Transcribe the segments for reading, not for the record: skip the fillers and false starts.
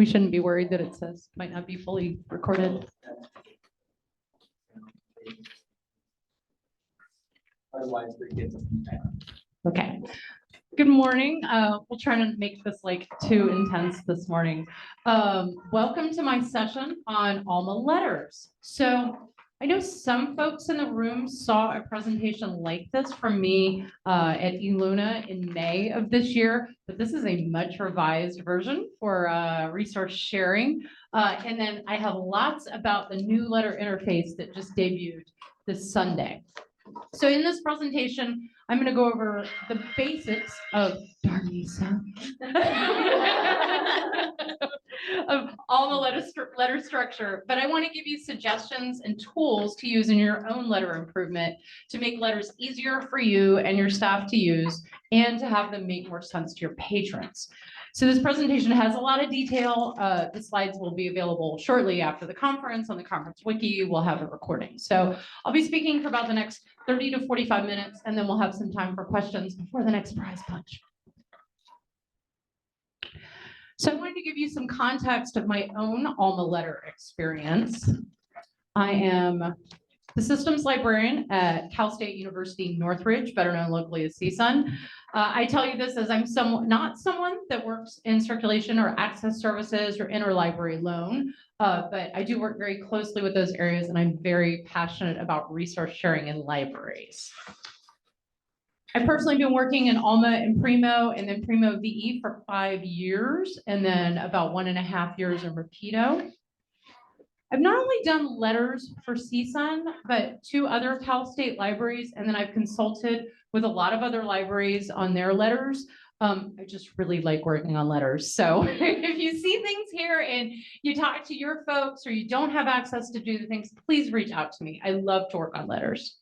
We shouldn't be worried that it says might not be fully recorded. Otherwise, they get Okay. Good morning. We'll try to make this like too intense this morning. Welcome to my session on Alma letters. So I know some folks in the room saw a presentation like this from me at eLuna in May of this year, but this is a much revised version for resource sharing. And then I have lots about the new letter interface that just debuted this Sunday. So in this presentation, I'm going to go over the basics of of Alma letter structure, but I want to give you suggestions and tools to use in your own letter improvement to make letters easier for you and your staff to use and to have them make more sense to your patrons. So this presentation has a lot of detail. The slides will be available shortly after the conference on the conference wiki. We'll have a recording. So I'll be speaking for about the next 30 to 45 minutes, and then we'll have some time for questions before the next prize punch. So I wanted to give you some context of my own Alma letter experience. I am the systems librarian at Cal State University Northridge, better known locally as CSUN. I tell you this as I'm not someone that works in circulation or access services or interlibrary loan, but I do work very closely with those areas, and I'm very passionate about resource sharing in libraries. I've personally been working in Alma and Primo, and then Primo VE for 5 years, and then about 1.5 years in Rapido. I've not only done letters for CSUN, but 2 other Cal State libraries, and then I've consulted with a lot of other libraries on their letters. I just really like working on letters. So if you see things here and you talk to your folks or you don't have access to do the things, please reach out to me. I love to work on letters.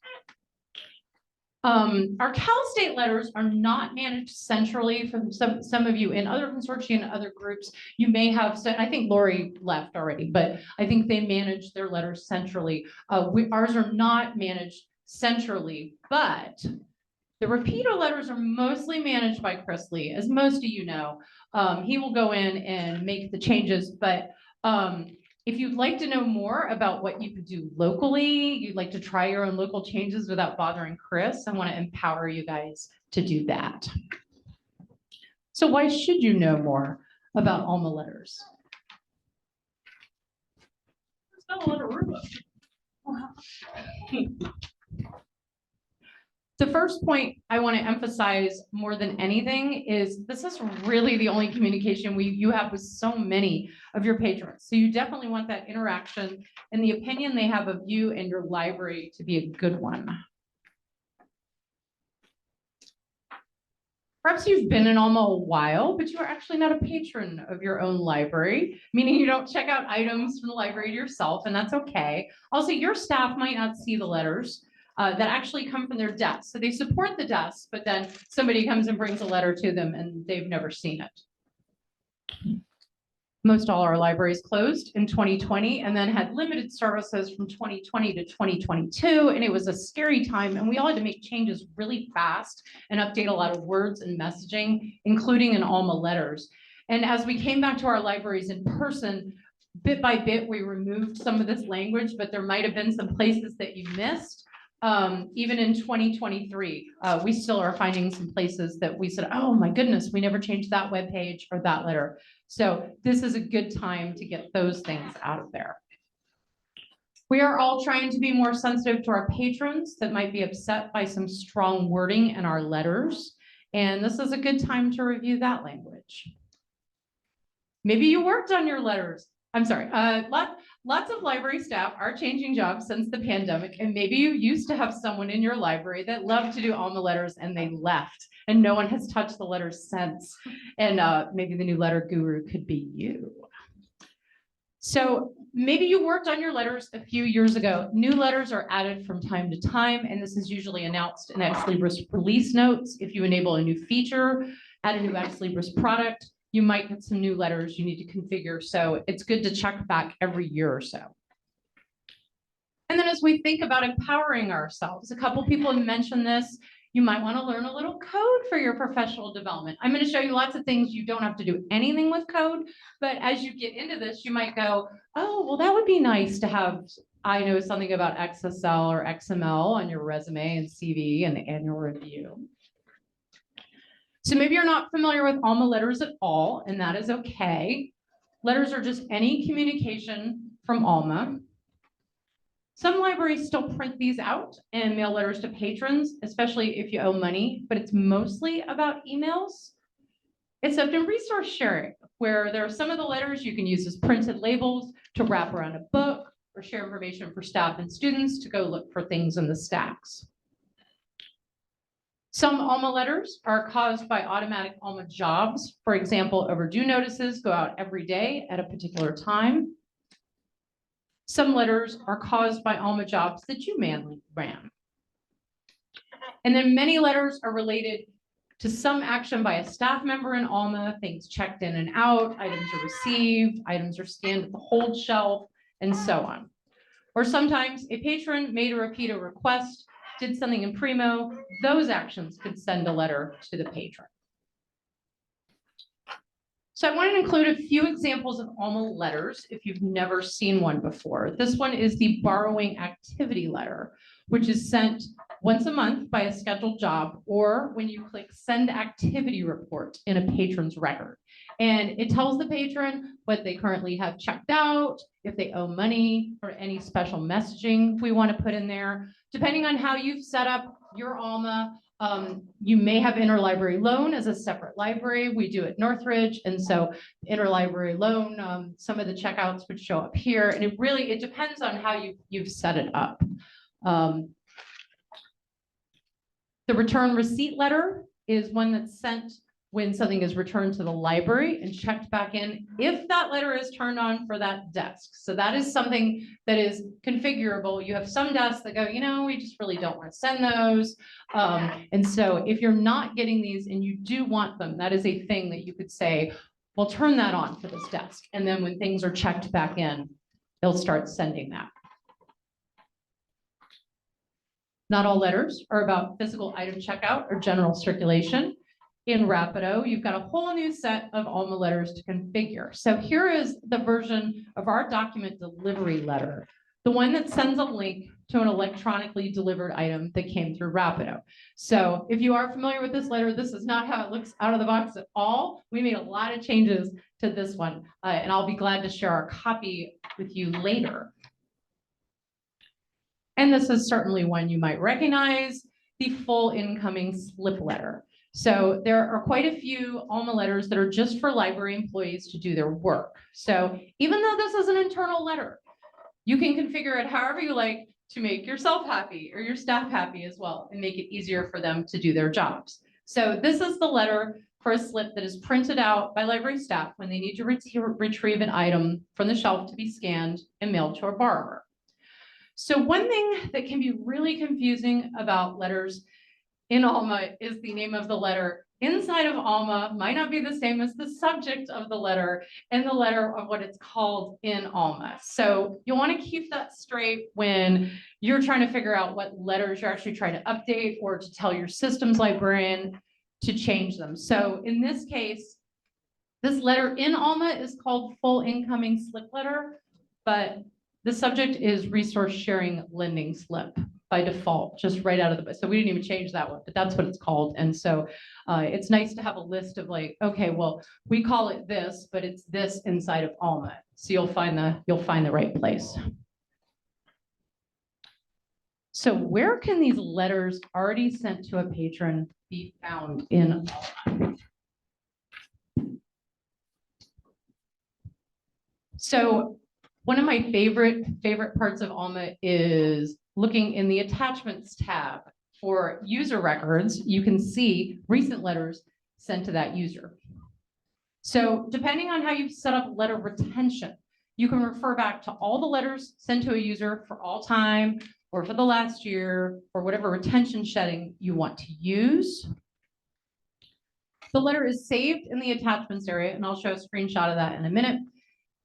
Our Cal State letters are not managed centrally. From some of you in other consortia and other groups, you may have said, I think Lori left already, but I think they manage their letters centrally. Ours are not managed centrally, but the Rapido letters are mostly managed by Chris Lee, as most of you know. He will go in and make the changes, but if you'd like to know more about what you could do locally, you'd like to try your own local changes without bothering Chris, I want to empower you guys to do that. So why should you know more about Alma letters? It's got a lot of room. The first point I want to emphasize more than anything is this is really the only communication you have with so many of your patrons. So you definitely want that interaction and the opinion they have of you and your library to be a good one. Perhaps you've been in Alma a while, but you are actually not a patron of your own library, meaning you don't check out items from the library yourself, and that's okay. Also, your staff might not see the letters that actually come from their desk. So they support the desk, but then somebody comes and brings a letter to them and they've never seen it. Most all our libraries closed in 2020 and then had limited services from 2020 to 2022. And it was a scary time. And we all had to make changes really fast and update a lot of words and messaging, including in Alma letters. And as we came back to our libraries in person, bit by bit, we removed some of this language, but there might have been some places that you missed. Even in 2023, we still are finding some places that we said, oh my goodness, we never changed that web page or that letter. So this is a good time to get those things out of there. We are all trying to be more sensitive to our patrons that might be upset by some strong wording in our letters. And this is a good time to review that language. Maybe you worked on your letters. I'm sorry, lots of library staff are changing jobs since the pandemic, and maybe you used to have someone in your library that loved to do Alma letters and they left, and no one has touched the letters since. And maybe the new letter guru could be you. So maybe you worked on your letters a few years ago. New letters are added from time to time, and this is usually announced in Ex Libris release notes. If you enable a new feature, add a new Ex Libris product, you might get some new letters you need to configure. So it's good to check back every year or so. And then as we think about empowering ourselves, a couple people have mentioned this, you might want to learn a little code for your professional development. I'm going to show you lots of things. You don't have to do anything with code, but as you get into this, you might go, oh, well, that would be nice to have, I know something about XSL or XML on your resume and CV and the annual review. So maybe you're not familiar with Alma letters at all, and that is okay. Letters are just any communication from Alma. Some libraries still print these out and mail letters to patrons, especially if you owe money, but it's mostly about emails. Except in resource sharing, where there are some of the letters you can use as printed labels to wrap around a book or share information for staff and students to go look for things in the stacks. Some Alma letters are caused by automatic Alma jobs. For example, overdue notices go out every day at a particular time. Some letters are caused by Alma jobs that you manually ran. And then many letters are related to some action by a staff member in Alma, things checked in and out, items are received, items are scanned at the hold shelf, and so on. Or sometimes a patron made or repeat a request, did something in Primo, those actions could send a letter to the patron. So I want to include a few examples of Alma letters if you've never seen one before. This one is the borrowing activity letter, which is sent once a month by a scheduled job or when you click send activity report in a patron's record. And it tells the patron what they currently have checked out, if they owe money, or any special messaging we want to put in there. Depending on how you've set up your Alma, you may have interlibrary loan as a separate library. We do at Northridge. And so interlibrary loan, some of the checkouts would show up here. And it depends on how you've set it up. The return receipt letter is one that's sent when something is returned to the library and checked back in if that letter is turned on for that desk. So that is something that is configurable. You have some desks that go, you know, we just really don't want to send those. And so if you're not getting these and you do want them, that is a thing that you could say, well, turn that on for this desk. And then when things are checked back in, they'll start sending that. Not all letters are about physical item checkout or general circulation. In Rapido, you've got a whole new set of Alma letters to configure. So here is the version of our document delivery letter, the one that sends a link to an electronically delivered item that came through Rapido. So if you are familiar with this letter, this is not how it looks out of the box at all. We made a lot of changes to this one, and I'll be glad to share our copy with you later. And this is certainly one you might recognize, the full incoming slip letter. So there are quite a few Alma letters that are just for library employees to do their work. So even though this is an internal letter, you can configure it however you like to make yourself happy or your staff happy as well and make it easier for them to do their jobs. So this is the letter for a slip that is printed out by library staff when they need to retrieve an item from the shelf to be scanned and mailed to a borrower. So one thing that can be really confusing about letters in Alma is the name of the letter inside of Alma might not be the same as the subject of the letter and the letter of what it's called in Alma. So you'll want to keep that straight when you're trying to figure out what letters you're actually trying to update or to tell your systems librarian to change them. So in this case, this letter in Alma is called full incoming slip letter, but the subject is resource sharing lending slip by default, just right out of the, so we didn't even change that one, but that's what it's called. And so it's nice to have a list of like, okay, well, we call it this, but it's this inside of Alma. So you'll find the right place. So where can these letters already sent to a patron be found in Alma? So one of my favorite parts of Alma is looking in the attachments tab for user records. You can see recent letters sent to that user. So depending on how you've set up letter retention, you can refer back to all the letters sent to a user for all time or for the last year or whatever retention setting you want to use. The letter is saved in the attachments area, and I'll show a screenshot of that in a minute.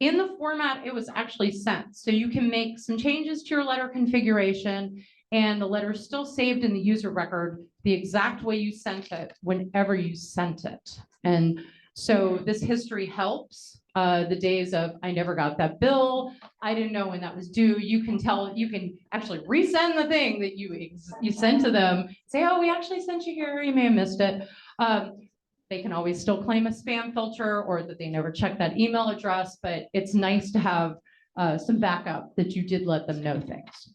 In the format it was actually sent. So you can make some changes to your letter configuration and the letter is still saved in the user record the exact way you sent it whenever you sent it. And so this history helps. The days of, I never got that bill, I didn't know when that was due. You can tell, you can actually resend the thing that you sent to them, say, oh, we actually sent you here, you may have missed it. They can always still claim a spam filter or that they never checked that email address, but it's nice to have some backup that you did let them know things.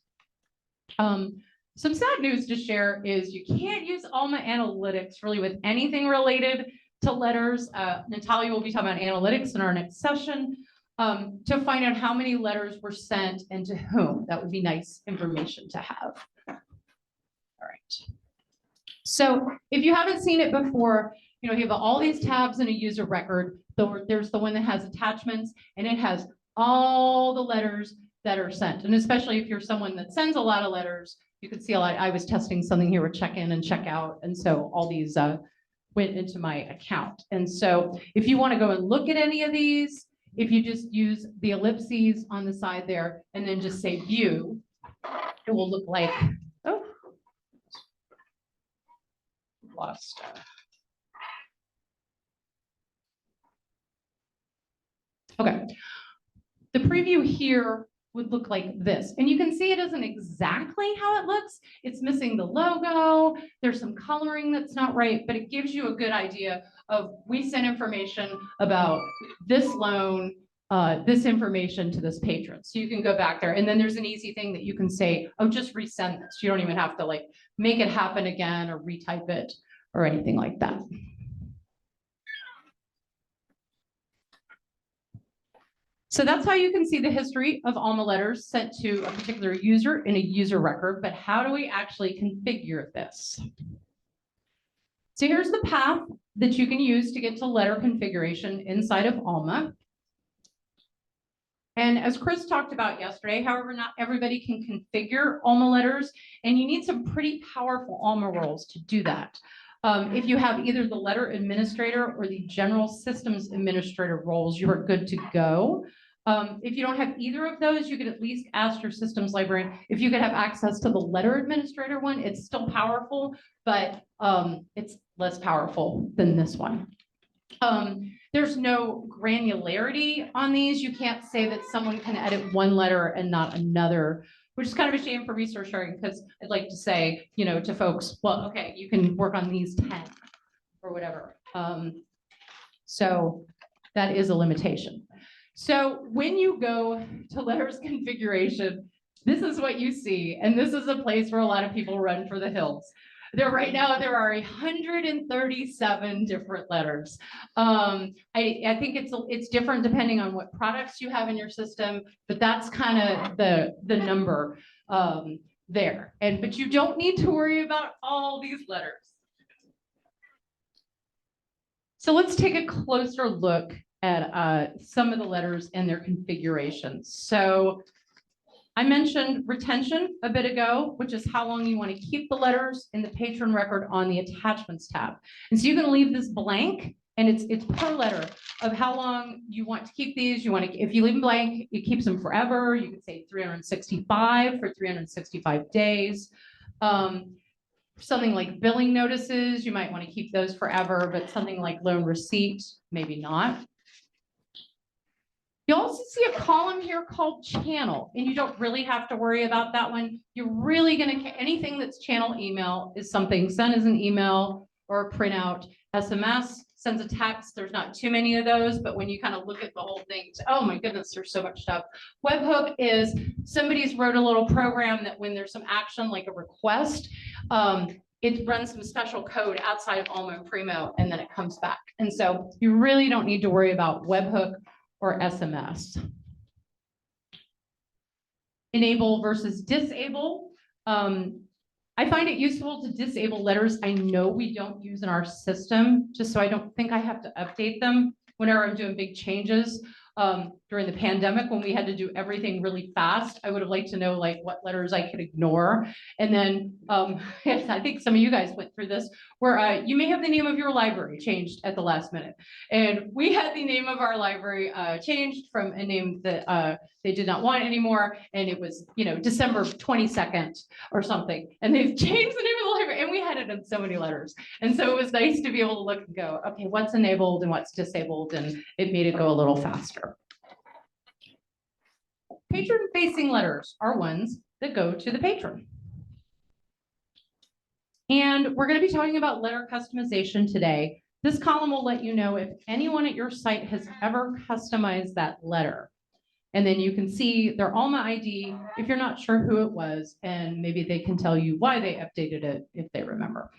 Some sad news to share is you can't use Alma Analytics really with anything related to letters. Natalia will be talking about analytics in our next session to find out how many letters were sent and to whom. That would be nice information to have. All right. So if you haven't seen it before, you have all these tabs in a user record. There's the one that has attachments, and it has all the letters that are sent. And especially if you're someone that sends a lot of letters, you can see a lot. I was testing something here with check in and check out. And so all these went into my account. And so if you want to go and look at any of these, if you just use the ellipses on the side there and then just say view, it will look like, oh, lost. Okay, the preview here would look like this. And you can see it isn't exactly how it looks. It's missing the logo. There's some coloring that's not right, but it gives you a good idea of we sent information about this loan, this information to this patron. So you can go back there, and then there's an easy thing that you can say, oh, just resend this. You don't even have to like make it happen again or retype it or anything like that. So that's how you can see the history of Alma letters sent to a particular user in a user record, but how do we actually configure this? So here's the path that you can use to get to letter configuration inside of Alma. And as Chris talked about yesterday, however, not everybody can configure Alma letters, and you need some pretty powerful Alma roles to do that. If you have either the letter administrator or the general systems administrator roles, you are good to go. If you don't have either of those, you could at least ask your systems librarian if you could have access to the letter administrator one. It's still powerful, but it's less powerful than this one. There's no granularity on these. You can't say that someone can edit one letter and not another, which is kind of a shame for resource sharing, because I'd like to say, to folks, well, okay, you can work on these 10 or whatever. So that is a limitation. So when you go to letters configuration, this is what you see. And this is a place where a lot of people run for the hills. Right now, there are 137 different letters. I think it's different depending on what products you have in your system, but that's kind of the number there. But you don't need to worry about all these letters. So let's take a closer look at some of the letters and their configurations. So I mentioned retention a bit ago, which is how long you want to keep the letters in the patron record on the attachments tab. And so you can leave this blank, and it's per letter of how long you want to keep these. If you leave them blank, it keeps them forever. You could say 365 for 365 days. Something like billing notices, you might want to keep those forever, but something like loan receipt, maybe not. You also see a column here called channel, and you don't really have to worry about that one. You're really going to, anything that's channel email is something sent as an email or a printout. SMS sends a text. There's not too many of those, but when you kind of look at the whole thing, oh my goodness, there's so much stuff. Webhook is somebody's wrote a little program that when there's some action like a request, it runs some special code outside of Alma and Primo, and then it comes back. And so you really don't need to worry about webhook or SMS. Enable versus disable. I find it useful to disable letters I know we don't use in our system, just so I don't think I have to update them whenever I'm doing big changes. during the pandemic when we had to do everything really fast. I would have liked to know like what letters I could ignore. And then yes, I think some of you guys went through this where you may have the name of your library changed at the last minute. And we had the name of our library changed from a name that they did not want anymore. And it was, you know, December 22nd or something. And they've changed the name of the library and we had it in so many letters. And so it was nice to be able to look and go, okay, what's enabled and what's disabled? And it made it go a little faster. Patron-facing letters are ones that go to the patron. And we're going to be talking about letter customization today. This column will let you know if anyone at your site has ever customized that letter. And then you can see their Alma ID if you're not sure who it was, and maybe they can tell you why they updated it if they remember.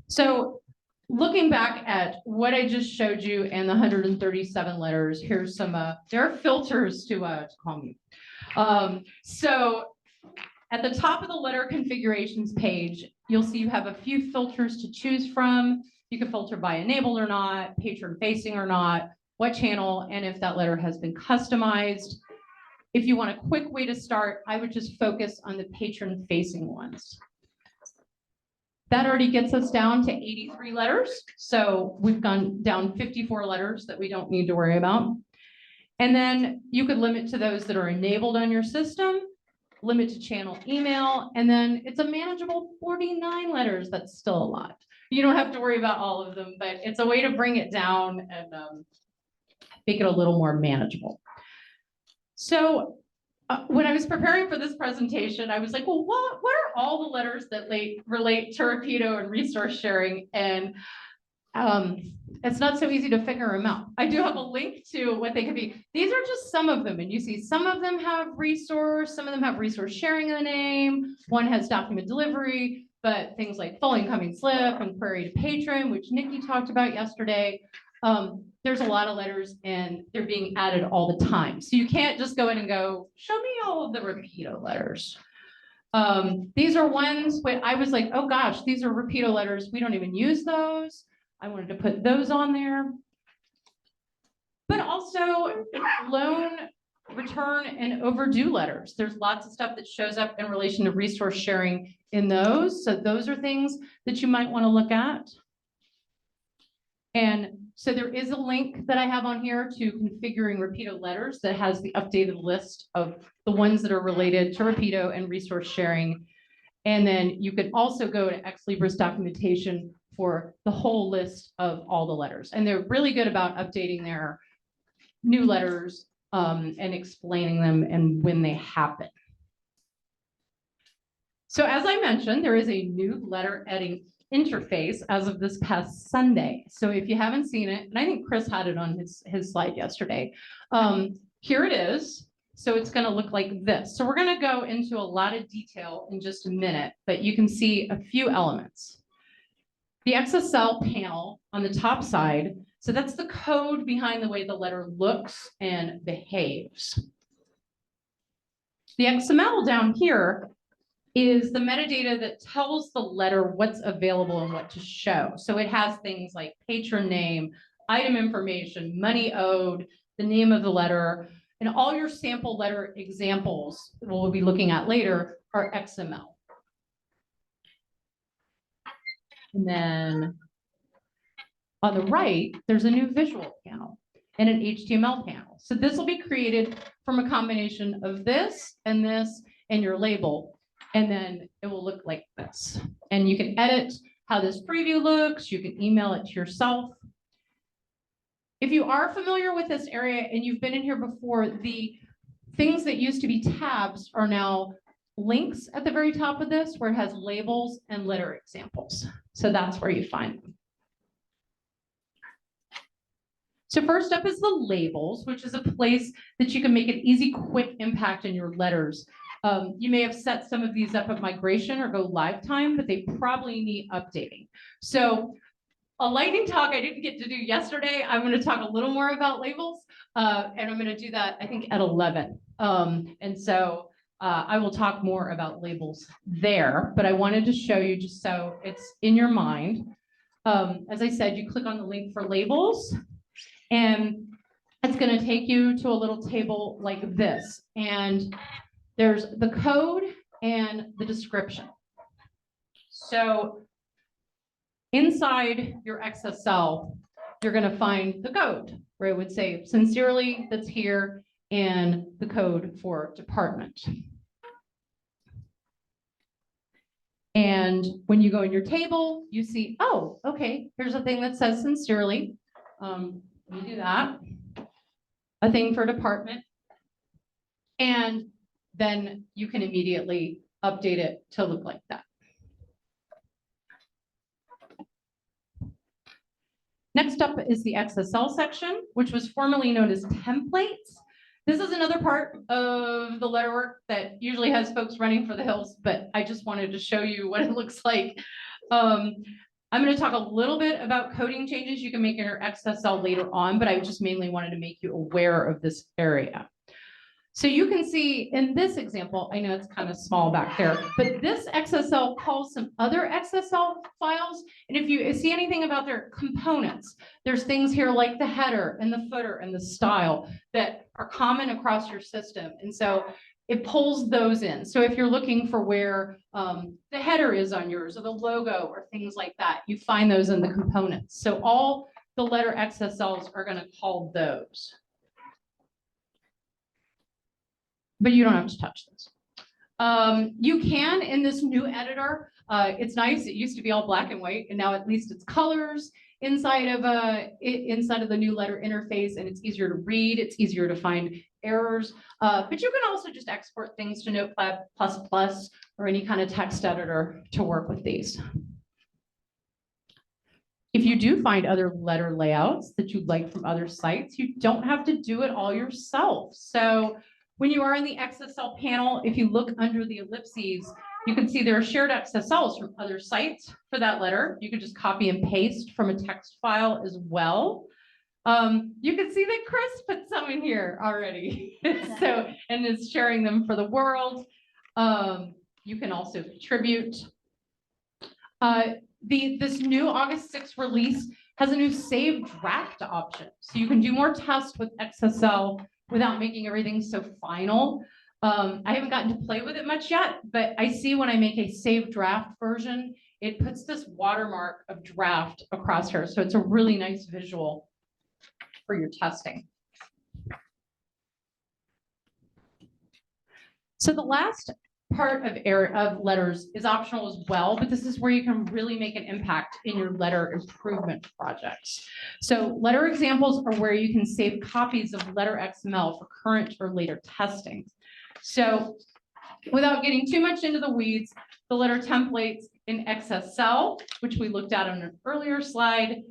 So looking back at what I just showed you and the 137 letters, here's some, there are filters to call me. So at the top of the letter configurations page, you'll see you have a few filters to choose from. You can filter by enabled or not, patron facing or not, what channel, and if that letter has been customized. If you want a quick way to start, I would just focus on the patron facing ones. That already gets us down to 83 letters. So we've gone down 54 letters that we don't need to worry about. And then you could limit to those that are enabled on your system, limit to channel email, and then it's a manageable 49 letters. That's still a lot. You don't have to worry about all of them, but it's a way to bring it down and make it a little more manageable. So when I was preparing for this presentation, I was like, well, what are all the letters that relate to Rapido and resource sharing? And it's not so easy to figure them out. I do have a link to what they could be. These are just some of them. And you see some of them have resource, some of them have resource sharing in the name. One has document delivery, but things like full incoming slip and query to patron, which Nikki talked about yesterday. There's a lot of letters and they're being added all the time. So you can't just go in and go, show me all of the Rapido letters. These are ones where I was like, oh gosh, these are Rapido letters. We don't even use those. I wanted to put those on there. But also loan, return, and overdue letters. There's lots of stuff that shows up in relation to resource sharing in those. So those are things that you might want to look at. And so there is a link that I have on here to configuring Rapido letters that has the updated list of the ones that are related to Rapido and resource sharing. And then you can also go to Ex Libris documentation for the whole list of all the letters. And they're really good about updating their new letters and explaining them and when they happen. So as I mentioned, there is a new letter editing interface as of this past Sunday. So if you haven't seen it, and I think Chris had it on his slide yesterday, here it is. So it's going to look like this. So we're going to go into a lot of detail in just a minute, but you can see a few elements. The XSL panel on the top side, so that's the code behind the way the letter looks and behaves. The XML down here is the metadata that tells the letter what's available and what to show. So it has things like patron name, item information, money owed, the name of the letter, and all your sample letter examples we'll be looking at later are XML. And then on the right, there's a new visual panel and an HTML panel. So this will be created from a combination of this and your label. And then it will look like this. And you can edit how this preview looks. You can email it to yourself. If you are familiar with this area and you've been in here before, the things that used to be tabs are now links at the very top of this where it has labels and letter examples. So that's where you find them. So first up is the labels, which is a place that you can make an easy, quick impact in your letters. You may have set some of these up at migration or go live time, but they probably need updating. So a lightning talk I didn't get to do yesterday. I'm going to talk a little more about labels, and I'm going to do that, I think, at 11. And so I will talk more about labels there, but I wanted to show you just so it's in your mind. As I said, you click on the link for labels, and it's going to take you to a little table like this. And there's the code and the description. So inside your XSL, you're going to find the code where it would say sincerely, that's here, and the code for department. And when you go in your table, you see, oh, okay, here's a thing that says sincerely. You do that. A thing for department. And then you can immediately update it to look like that. Next up is the XSL section, which was formerly known as templates. This is another part of the letter work that usually has folks running for the hills, but I just wanted to show you what it looks like. I'm going to talk a little bit about coding changes you can make in your XSL later on, but I just mainly wanted to make you aware of this area. So you can see in this example, I know it's kind of small back there, but this XSL calls some other XSL files. And if you see anything about their components, there's things here like the header and the footer and the style that are common across your system. And so it pulls those in. So if you're looking for where the header is on yours or the logo or things like that, you find those in the components. So all the letter XSLs are going to call those. But you don't have to touch this. You can in this new editor. It's nice. It used to be all black and white, and now at least it's colors inside of the new letter interface, and it's easier to read. It's easier to find errors. But you can also just export things to Notepad++ or any kind of text editor to work with these. If you do find other letter layouts that you'd like from other sites, you don't have to do it all yourself. So when you are in the XSL panel, if you look under the ellipses, you can see there are shared XSLs from other sites for that letter. You can just copy and paste from a text file as well. You can see that Chris put some in here already. And is sharing them for the world. You can also contribute. This new August 6th release has a new save draft option. So you can do more tests with XSL without making everything so final. I haven't gotten to play with it much yet, but I see when I make a save draft version, it puts this watermark of draft across here. So it's a really nice visual for your testing. So the last part of letters is optional as well, but this is where you can really make an impact in your letter improvement projects. So letter examples are where you can save copies of letter XML for current or later testing. So without getting too much into the weeds, the letter templates in XSL, which we looked at on an earlier slide,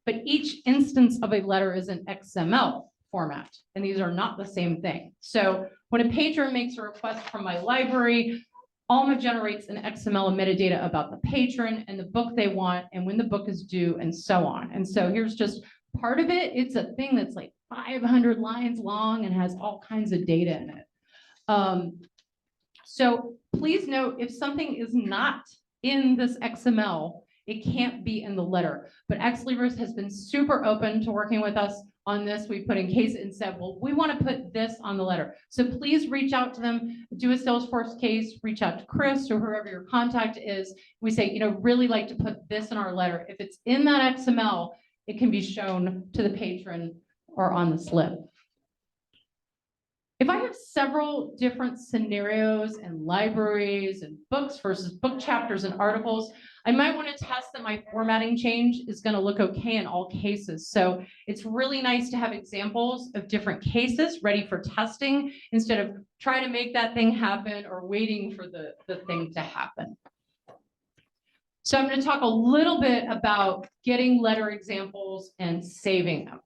but each instance of a letter is in XML format, and these are not the same thing. So when a patron makes a request from my library, Alma generates an XML metadata about the patron and the book they want and when the book is due and so on. And so here's just part of it. It's a thing that's like 500 lines long and has all kinds of data in it. So please note, if something is not in this XML, it can't be in the letter. But Ex Libris has been super open to working with us on this. We put in case and said, well, we want to put this on the letter. So please reach out to them, do a Salesforce case, reach out to Chris or whoever your contact is. We say, really like to put this in our letter. If it's in that XML, it can be shown to the patron or on the slip. If I have several different scenarios and libraries and books versus book chapters and articles, I might want to test that my formatting change is going to look okay in all cases. So it's really nice to have examples of different cases ready for testing instead of trying to make that thing happen or waiting for the thing to happen. So I'm going to talk a little bit about getting letter examples and saving them.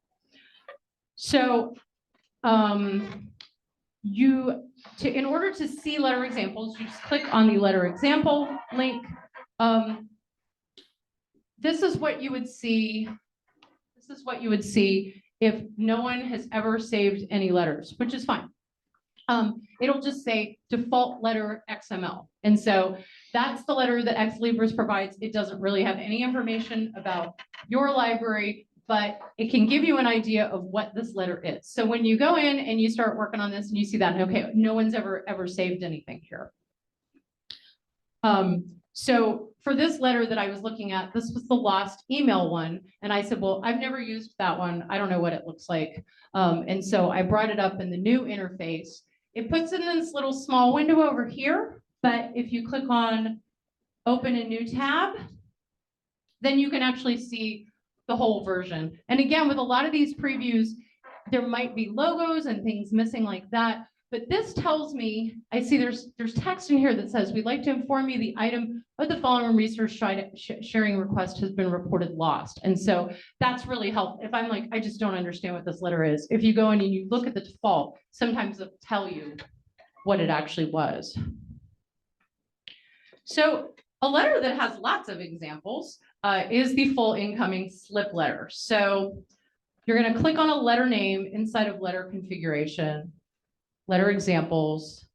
So in order to see letter examples, you just click on the letter example link. This is what you would see. This is what you would see if no one has ever saved any letters, which is fine. It'll just say default letter XML. And so that's the letter that Ex Libris provides. It doesn't really have any information about your library, but it can give you an idea of what this letter is. So when you go in and you start working on this and you see that, okay, no one's ever saved anything here. So for this letter that I was looking at, this was the lost email one. And I said, well, I've never used that one. I don't know what it looks like. And so I brought it up in the new interface. It puts it in this little small window over here. But if you click on open a new tab, then you can actually see the whole version. And again, with a lot of these previews, there might be logos and things missing like that. But this tells me, I see there's text in here that says, we'd like to inform you the item of the following research sharing request has been reported lost. And so that's really helpful. If I'm like, I just don't understand what this letter is. If you go in and you look at the default, sometimes it'll tell you what it actually was. So a letter that has lots of examples is the full incoming slip letter. So you're going to click on a letter name inside of letter configuration, letter examples,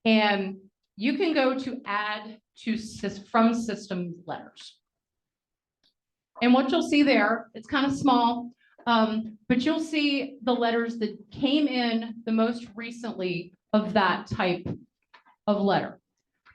and you can go to add to from system letters. And what you'll see there, it's kind of small, but you'll see the letters that came in the most recently of that type of letter.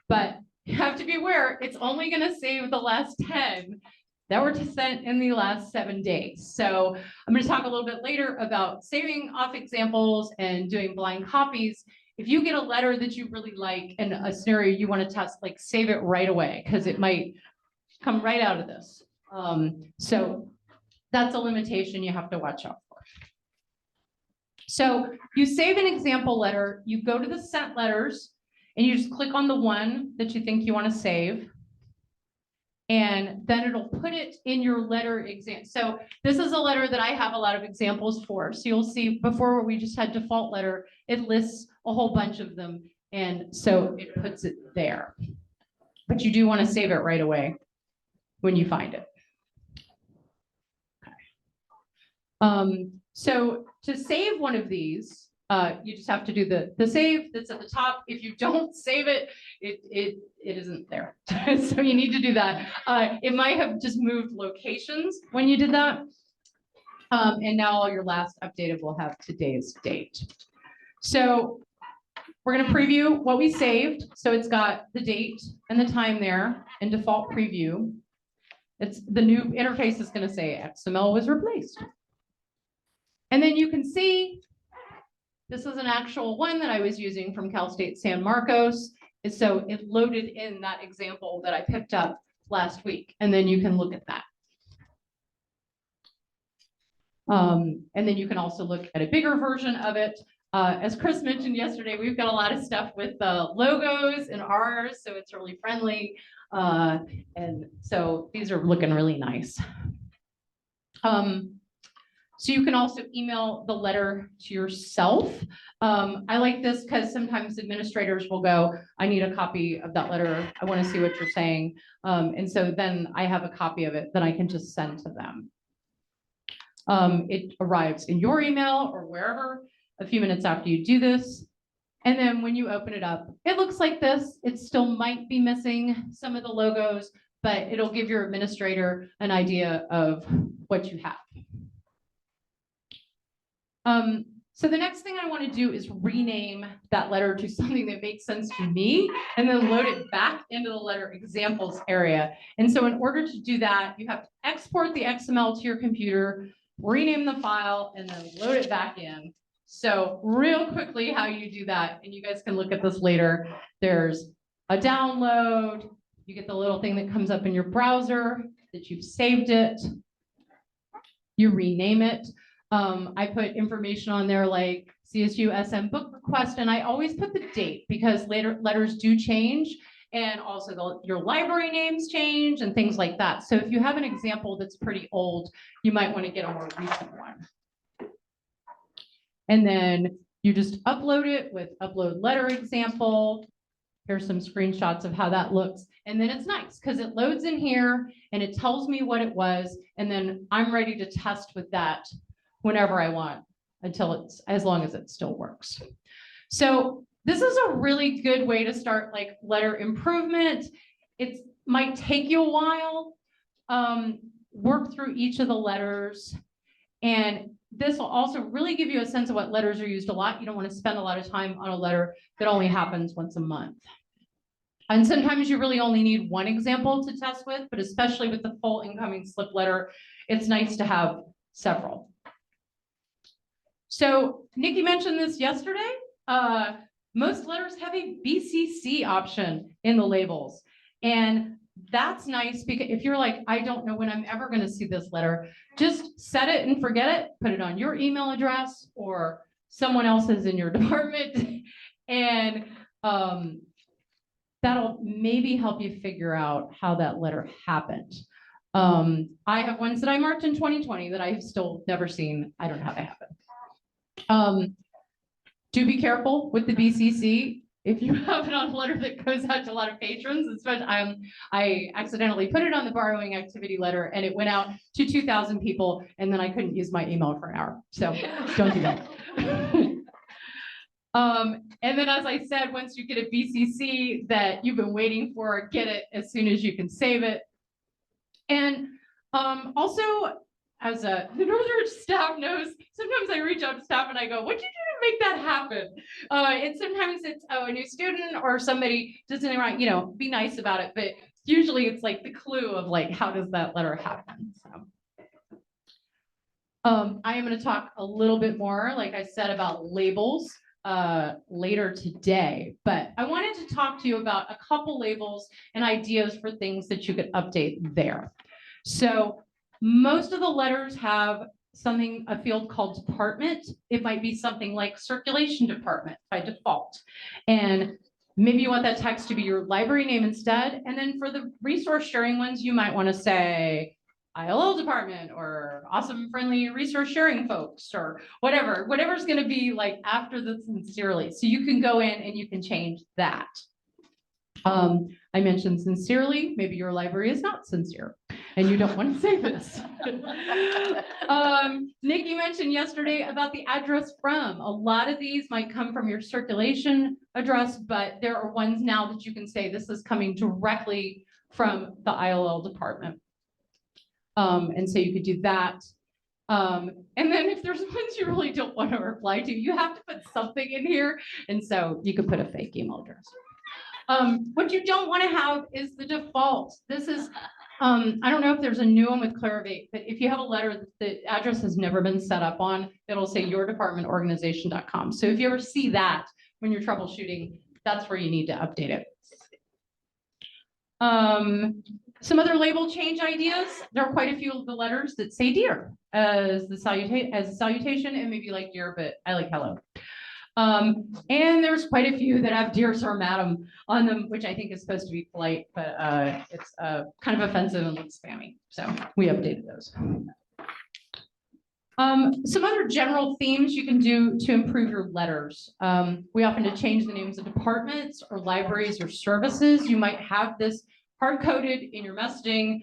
But you have to be aware, it's only going to save the last 10 that were sent in the last 7 days. So I'm going to talk a little bit later about saving off examples and doing blind copies. If you get a letter that you really like and a scenario you want to test, like save it right away, because it might come right out of this. So that's a limitation you have to watch out for. So you save an example letter, you go to the sent letters, and you just click on the one that you think you want to save. And then it'll put it in your letter exam. So this is a letter that I have a lot of examples for. So you'll see before where we just had default letter, it lists a whole bunch of them. And so it puts it there. But you do want to save it right away when you find it. Okay. So to save one of these, you just have to do the save that's at the top. If you don't save it, it isn't there. So you need to do that. It might have just moved locations when you did that. And now all your last updated will have today's date. So we're going to preview what we saved. So it's got the date and the time there in default preview. It's the new interface is going to say XML was replaced. And then you can see this is an actual one that I was using from Cal State San Marcos. And so it loaded in that example that I picked up last week. And then you can look at that. And then you can also look at a bigger version of it. As Chris mentioned yesterday, we've got a lot of stuff with logos and ours, so it's really friendly. And so these are looking really nice. So you can also email the letter to yourself. I like this because sometimes administrators will go, I need a copy of that letter. I want to see what you're saying. And so then I have a copy of it that I can just send to them. It arrives in your email or wherever a few minutes after you do this. And then when you open it up, it looks like this. It still might be missing some of the logos, but it'll give your administrator an idea of what you have. So the next thing I want to do is rename that letter to something that makes sense to me and then load it back into the letter examples area. And so in order to do that, you have to export the XML to your computer, rename the file, and then load it back in. So real quickly how you do that, and you guys can look at this later, there's a download, you get the little thing that comes up in your browser that you've saved it, you rename it. I put information on there like CSU SM book request, and I always put the date because later letters do change, and also your library names change and things like that. So if you have an example that's pretty old, you might want to get a more recent one. And then you just upload it with upload letter example. Here's some screenshots of how that looks. And then it's nice because it loads in here and it tells me what it was. And then I'm ready to test with that whenever I want until as long as it still works. So this is a really good way to start like letter improvement. It might take you a while. work through each of the letters. And this will also really give you a sense of what letters are used a lot. You don't want to spend a lot of time on a letter that only happens once a month. And sometimes you really only need one example to test with, but especially with the full incoming slip letter, it's nice to have several. So Nikki mentioned this yesterday. Most letters have a BCC option in the labels. And that's nice because if you're like, I don't know when I'm ever going to see this letter, just set it and forget it, put it on your email address or someone else's in your department. And that'll maybe help you figure out how that letter happened. I have ones that I marked in 2020 that I have still never seen. I don't know how they happen. Do be careful with the BCC. If you have it on a letter that goes out to a lot of patrons, especially I accidentally put it on the borrowing activity letter and it went out to 2,000 people and then I couldn't use my email for an hour. So don't do that. And then as I said, once you get a BCC that you've been waiting for, get it as soon as you can save it. And also, as the Northern staff knows, sometimes I reach out to staff and I go, what'd you do to make that happen? And sometimes it's a new student or somebody doesn't write, you know, be nice about it. But usually it's like the clue of like, how does that letter happen? So. I am going to talk a little bit more, like I said, about labels later today, but I wanted to talk to you about a couple labels and ideas for things that you could update there. So most of the letters have a field called department. It might be something like circulation department by default. And maybe you want that text to be your library name instead. And then for the resource sharing ones, you might want to say ILL department or awesome friendly resource sharing folks or whatever's going to be like after the sincerely. So you can go in and you can change that. I mentioned sincerely, maybe your library is not sincere and you don't want to say this. Nikki mentioned yesterday about the address from. A lot of these might come from your circulation address, but there are ones now that you can say this is coming directly from the ILL department. And so you could do that. And then if there's ones you really don't want to reply to, you have to put something in here. And so you could put a fake email address. What you don't want to have is the default. This is, I don't know if there's a new one with Clarivate, but if you have a letter that the address has never been set up on, it'll say yourdepartmentorganization.com. So if you ever see that when you're troubleshooting, that's where you need to update it. Some other label change ideas. There are quite a few of the letters that say dear as a salutation, and maybe like dear, but I like hello. And there's quite a few that have dear sir, madam on them, which I think is supposed to be polite, but it's kind of offensive and looks spammy. So we updated those. Some other general themes you can do to improve your letters. We often change the names of departments or libraries or services. You might have this hard-coded in your messaging.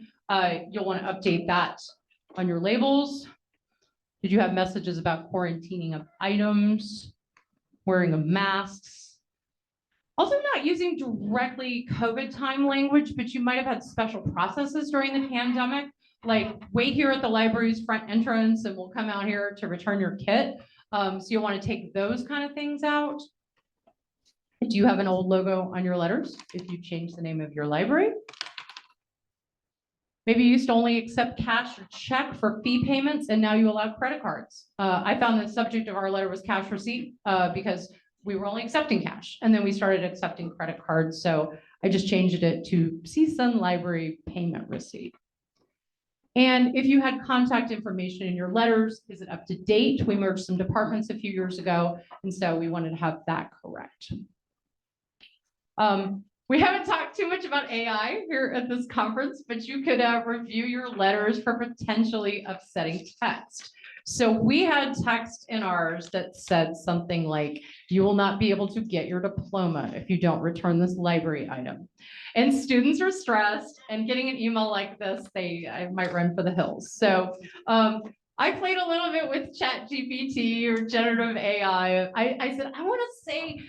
You'll want to update that on your labels. Did you have messages about quarantining of items, wearing of masks? Also not using directly COVID time language, but you might have had special processes during the pandemic, like wait here at the library's front entrance and we'll come out here to return your kit. So you'll want to take those kind of things out. Do you have an old logo on your letters if you change the name of your library? Maybe you used to only accept cash or check for fee payments and now you allow credit cards. I found the subject of our letter was cash receipt because we were only accepting cash and then we started accepting credit cards. So I just changed it to CSUN Library Payment Receipt. And if you had contact information in your letters, is it up to date? We merged some departments a few years ago, and so we wanted to have that correct. We haven't talked too much about AI here at this conference, but you could review your letters for potentially upsetting text. So we had text in ours that said something like, you will not be able to get your diploma if you don't return this library item. And students are stressed and getting an email like this, I might run for the hills. So I played a little bit with ChatGPT or generative AI. I said, I want to say,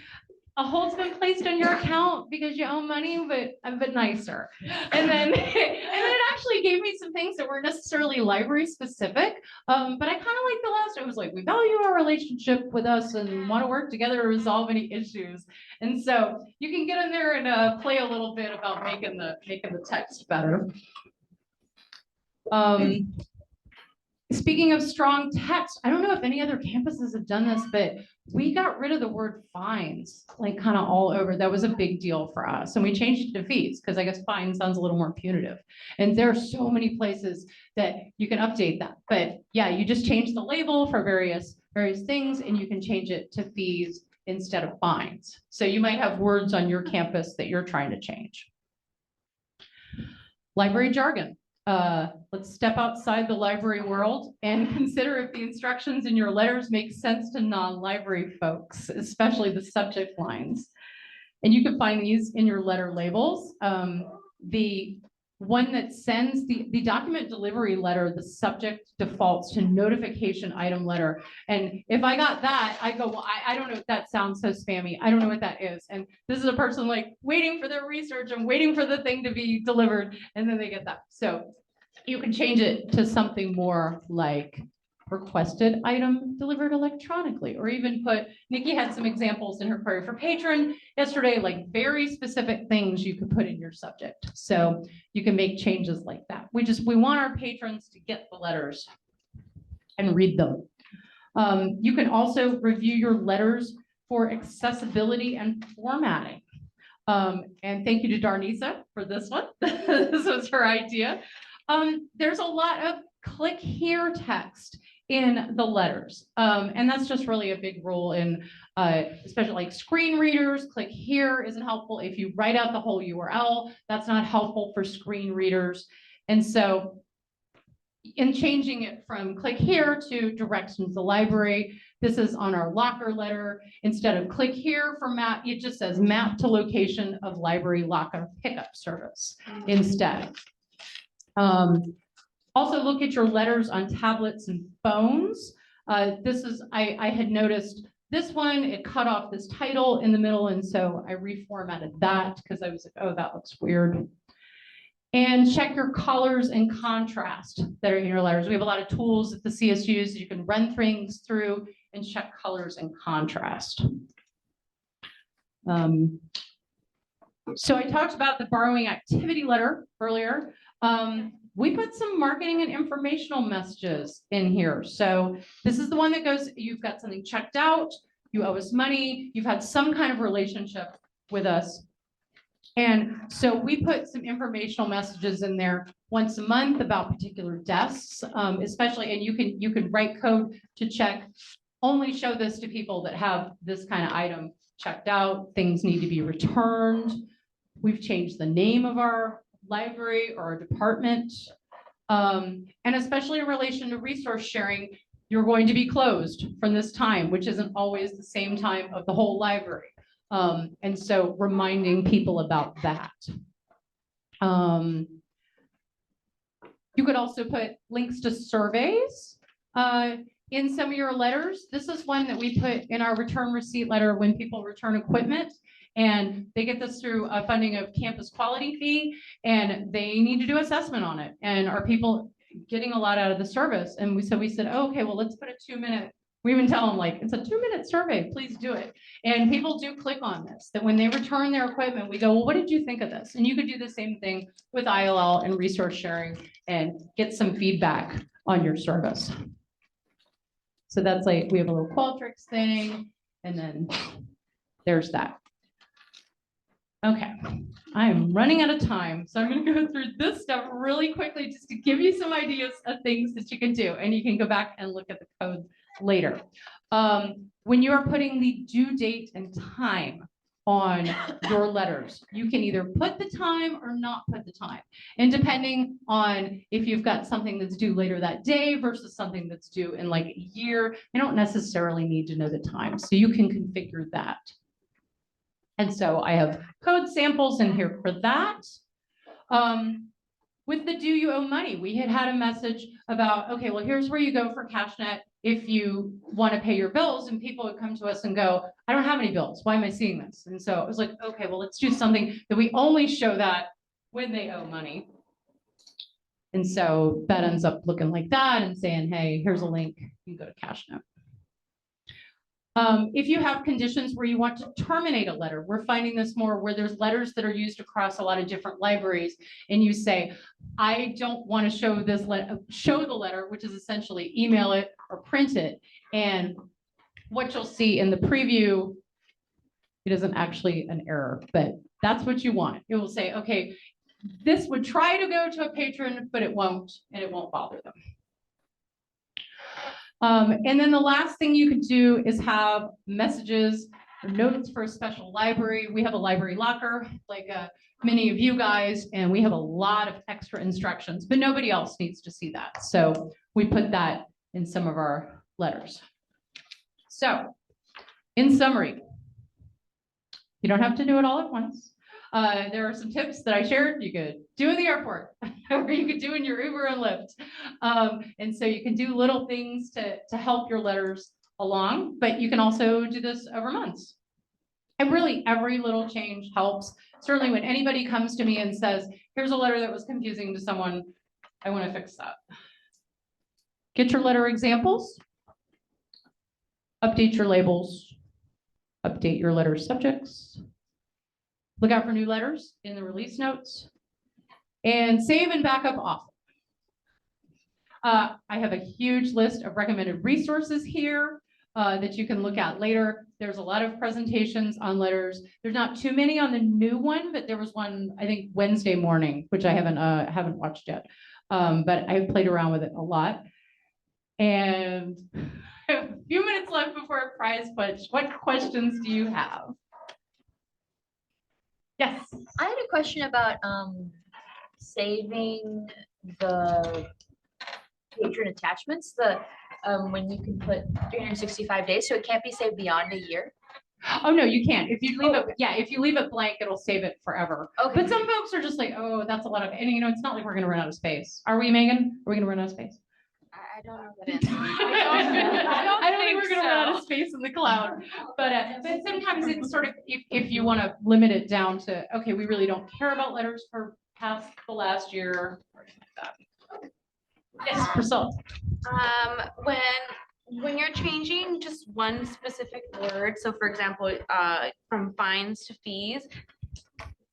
a hold's been placed on your account because you owe money, but nicer. And then it actually gave me some things that weren't necessarily library specific. But I kind of like the last. It was like, we value our relationship with us and want to work together to resolve any issues. And so you can get in there and play a little bit about making the text better. Speaking of strong text, I don't know if any other campuses have done this, but we got rid of the word fines, like kind of all over. That was a big deal for us. And we changed it to fees because I guess fine sounds a little more punitive. And there are so many places that you can update that. But yeah, you just change the label for various things and you can change it to fees instead of fines. So you might have words on your campus that you're trying to change. Library jargon. Let's step outside the library world and consider if the instructions in your letters make sense to non-library folks, especially the subject lines. And you can find these in your letter labels. The one that sends the document delivery letter, the subject defaults to notification item letter. And if I got that, I go, well, I don't know, that sounds so spammy. I don't know what that is. And this is a person like waiting for their research and waiting for the thing to be delivered. And then they get that. So you can change it to something more like requested item delivered electronically, or even put, Nikki had some examples in her query for patron yesterday, like very specific things you could put in your subject. So you can make changes like that. We want our patrons to get the letters and read them. You can also review your letters for accessibility and formatting. And thank you to Darnisa for this one. This was her idea. There's a lot of click here text in the letters. And that's just really a big role in, especially like screen readers. Click here isn't helpful. If you write out the whole URL, that's not helpful for screen readers. And so in changing it from click here to directions to the library, this is on our locker letter. Instead of click here for map, it just says map to location of library locker pickup service instead. Also look at your letters on tablets and phones. This is, I had noticed this one, it cut off this title in the middle. And so I reformatted that because I was like, oh, that looks weird. And check your colors and contrast that are in your letters. We have a lot of tools at the CSUs that you can run things through and check colors and contrast. So I talked about the borrowing activity letter earlier. We put some marketing and informational messages in here. So this is the one that goes, you've got something checked out, you owe us money, you've had some kind of relationship with us. And so we put some informational messages in there once a month about particular desks, especially, and you can write code to check, only show this to people that have this kind of item checked out, things need to be returned. We've changed the name of our library or our department. And especially in relation to resource sharing, you're going to be closed from this time, which isn't always the same time of the whole library. And so reminding people about that. You could also put links to surveys in some of your letters. This is one that we put in our return receipt letter when people return equipment. And they get this through a funding of campus quality fee, and they need to do assessment on it. And are people getting a lot out of the service? And we said, oh, okay, well, let's put a 2-minute. We even tell them, like, it's a 2-minute survey, please do it. And people do click on this, that when they return their equipment, we go, well, what did you think of this? And you could do the same thing with ILL and resource sharing and get some feedback on your service. So that's like, we have a little Qualtrics thing, and then there's that. Okay, I am running out of time, so I'm going to go through this stuff really quickly just to give you some ideas of things that you can do, and you can go back and look at the code later. When you are putting the due date and time on your letters, you can either put the time or not put the time. And depending on if you've got something that's due later that day versus something that's due in like a year, you don't necessarily need to know the time, so you can configure that. And so I have code samples in here for that. With the do you owe money, we had a message about, okay, well, here's where you go for CashNet if you want to pay your bills, and people would come to us and go, I don't have any bills. Why am I seeing this? And so it was like, okay, well, let's do something that we only show that when they owe money. And so that ends up looking like that and saying, hey, here's a link, you can go to CashNote. If you have conditions where you want to terminate a letter, we're finding this more where there's letters that are used across a lot of different libraries, and you say, I don't want to show this show the letter, which is essentially email it or print it. And what you'll see in the preview, it isn't actually an error, but that's what you want. It will say, okay, this would try to go to a patron, but it won't, and it won't bother them. And then the last thing you could do is have messages or notes for a special library. We have a library locker, like many of you guys, and we have a lot of extra instructions, but nobody else needs to see that. So we put that in some of our letters. So in summary, you don't have to do it all at once. There are some tips that I shared you could do in the airport or you could do in your Uber and Lyft. And so you can do little things to help your letters along, but you can also do this over months. And really every little change helps. Certainly when anybody comes to me and says, here's a letter that was confusing to someone, I want to fix that. Get your letter examples, update your labels, update your letter subjects. Look out for new letters in the release notes, and save and backup often. I have a huge list of recommended resources here that you can look at later. There's a lot of presentations on letters. There's not too many on the new one, but there was one, I think, Wednesday morning, which I haven't watched yet, but I've played around with it a lot. And a few minutes left before a prize punch. What questions do you have? Yes. I had a question about saving the patron attachments, when you can put 365 days, so it can't be saved beyond a year. Oh no, you can't. If you leave it, yeah, if you leave it blank, it'll save it forever. Okay. But some folks are just like, oh, that's a lot of, and you know, it's not like we're gonna run out of space. Are we, Megan? Are we gonna run out of space? I don't know what it is. I don't think we're gonna run out of space in the cloud. But sometimes it's sort of, if you want to limit it down to, okay, we really don't care about letters for past the last year. Or like that. Yes, Priscilla. When you're changing just one specific word, so for example, from fines to fees,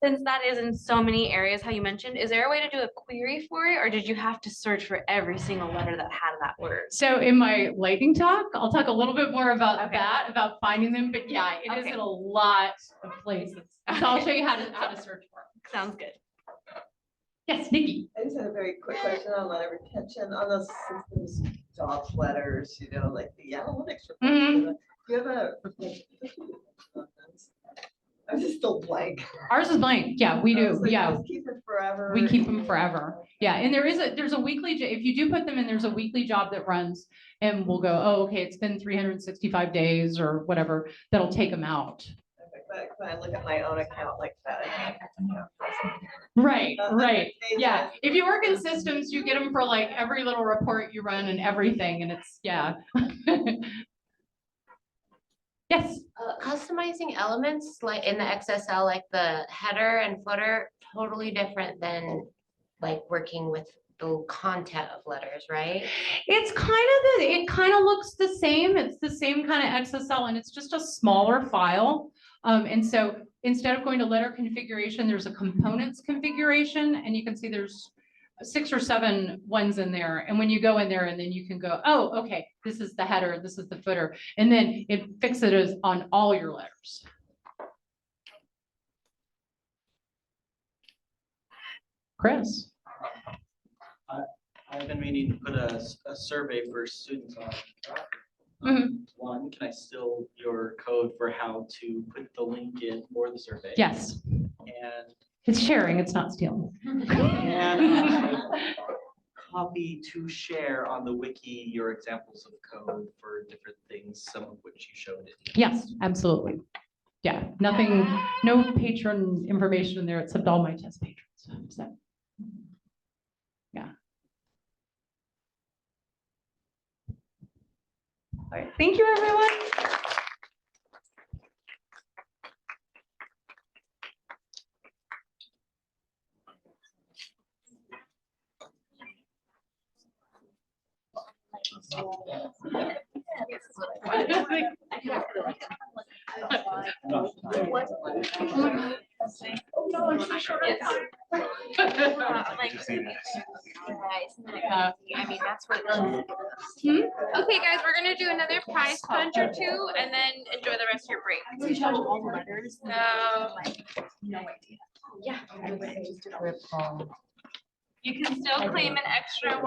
since that is in so many areas, how you mentioned, is there a way to do a query for it, or did you have to search for every single letter that had that word? So in my lightning talk, I'll talk a little bit more about that, about finding them, but yeah, it is in a lot of places. So I'll show you how to search for it. Sounds good. Yes, Nikki. I just had a very quick question on letter retention on those systems job letters, you know, like the analytics report. Mhm. Do you have a, I'm just still blank. Ours is blank. Yeah, we I do. was like, Yeah. just keep it forever. We keep them forever. Yeah, and there's a weekly, if you do put them in, there's a weekly job that runs, and we'll go, oh, okay, it's been 365 days or whatever, that'll take them out. But when I look at my own account like that, I can't. Right, right. Yeah, if you work in systems, you get them for like every little report you run and everything, and it's, yeah. Yes. Customizing elements like in the XSL, like the header and footer, totally different than like working with the content of letters, right? It's it kind of looks the same. It's the same kind of XSL, and it's just a smaller file. And so instead of going to letter configuration, there's a components configuration, and you can see there's 6 or 7 ones in there. And when you go in there, and then you can go, oh, okay, this is the header, this is the footer, and then it fixes it on all your letters. Chris. I've been meaning to put a survey for students on. One, can I steal your code for how to put the link in for the survey? Yes. And It's sharing, it's not stealing. and copy to share on the wiki your examples of code for different things, some of which you showed it. Yes, absolutely. Yeah, nothing, no patron information in there except all my test patrons. So, yeah. All right, thank you, everyone. I mean, that's what. Okay, guys, we're gonna do another prize punch or two and then enjoy the rest of your break. So you can still claim an extra